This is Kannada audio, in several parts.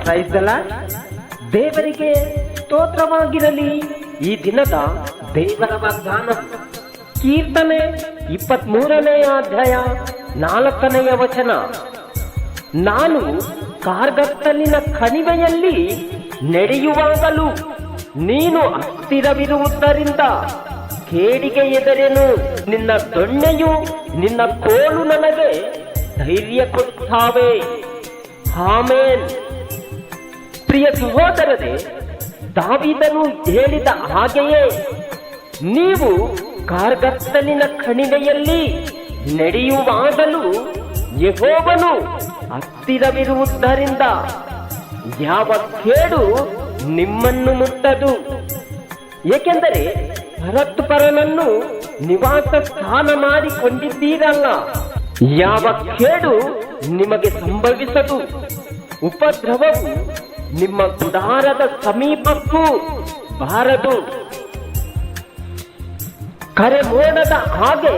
ಪ್ರೈಸಲ ದೇವರಿಗೆ ಸ್ತೋತ್ರವಾಗಿರಲಿ. ಈ ದಿನದ ದೇವರ ವಾಗ್ದಾನ ಕೀರ್ತನೆ 23ನೇ ಅಧ್ಯಾಯ 4ನೇ ವಚನ. ನಾನು ಕಾರ್ಗತ್ತಲಿನ ಕಣಿವೆಯಲ್ಲಿ ನಡೆಯುವಾಗಲೂ ನೀನು ಹತ್ತಿರವಿರುವುದರಿಂದ ಕೇಡಿಗೆ ಎದರೆನು. ನಿನ್ನ ದೊಣ್ಣೆಯು ನಿನ್ನ ಕೋಲು ನನಗೆ ಧೈರ್ಯ ಕೊಡುತ್ತಾವೆ. ಆಮೆನ್. ಪ್ರಿಯ ಸಹೋದರರೇ, ದಾವೀದನು ಹೇಳಿದ ಹಾಗೆಯೇ ನೀವು ಕಾರ್ಗತ್ತಲಿನ ಕಣಿವೆಯಲ್ಲಿ ನಡೆಯುವಾಗಲೂ ಯೆಹೋವನು ಹತ್ತಿರವಿರುವುದರಿಂದ ಯಾವ ಕೇಡು ನಿಮ್ಮನ್ನು ಮುಟ್ಟದು. ಏಕೆಂದರೆ ಪರತ್ಪರನನ್ನು ನಿವಾಸ ಸ್ಥಾನ ಮಾಡಿಕೊಂಡಿದ್ದೀರಲ್ಲ, ಯಾವ ಕೇಡು ನಿಮಗೆ ಸಂಭವಿಸದು. ಉಪದ್ರವವು ನಿಮ್ಮ ಗುಡಾರದ ಸಮೀಪಕ್ಕೂ ಬಾರದು. ಕರೆಮೋಡದ ಹಾಗೆ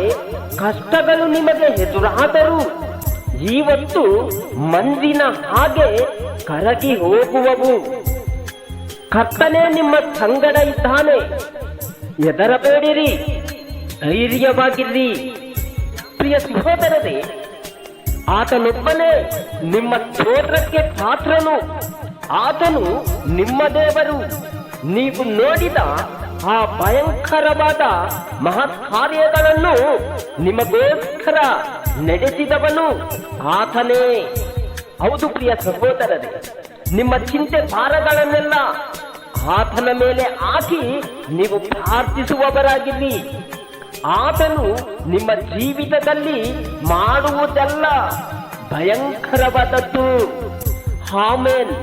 ಕಷ್ಟಗಳು ನಿಮಗೆ ಎದುರಾದರೂ ಇವತ್ತು ಮಂಜಿನ ಹಾಗೆ ಕರಗಿ ಹೋಗುವವು. ಕರ್ತನೇ ನಿಮ್ಮ ಸಂಗಡ ಇದ್ದಾನೆ, ಹೆದರಬೇಡಿರಿ, ಧೈರ್ಯವಾಗಿರ್ರಿ. ಪ್ರಿಯ ಸಹೋದರರೇ, ಆತನೊಬ್ಬನೇ ನಿಮ್ಮ ಸ್ತೋತ್ರಕ್ಕೆ ಪಾತ್ರನು. ಆತನು ನಿಮ್ಮ ದೇವರು. ನೀವು ನೋಡಿದ ಆ ಭಯಂಕರವಾದ ಮಹತ್ ಕಾರ್ಯಗಳನ್ನು ನಿಮಗೋಸ್ಕರ ನಡೆಸಿದವನು ಆತನೇ. ಹೌದು ಪ್ರಿಯ ಸಹೋದರರೇ, ನಿಮ್ಮ ಚಿಂತೆ ಭಾರಗಳನ್ನೆಲ್ಲ ಆತನ ಮೇಲೆ ಹಾಕಿ ನೀವು ಪ್ರಾರ್ಥಿಸುವವರಾಗಿರಿ. ಆತನು ನಿಮ್ಮ ಜೀವಿತದಲ್ಲಿ ಮಾಡುವುದೆಲ್ಲ ಭಯಂಕರವಾದದ್ದು. ಆಮೆನ್.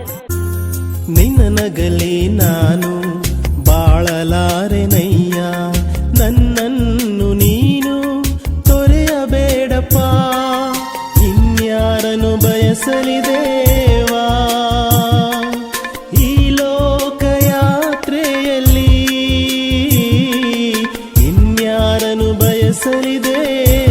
ನಿನ್ನ ನಗಲಿ ನಾನು ಬಾಳಲಾರೆನಯ್ಯ, ನನ್ನನ್ನು ನೀನು ತೊರೆಯಬೇಡಪ್ಪ. ಇನ್ಯಾರನು ಬಯಸಲಿ ದೇವಾ ಈ ಲೋಕಯಾತ್ರೆಯಲ್ಲಿ, ಇನ್ಯಾರನು ಬಯಸಲಿ ದೇವಾ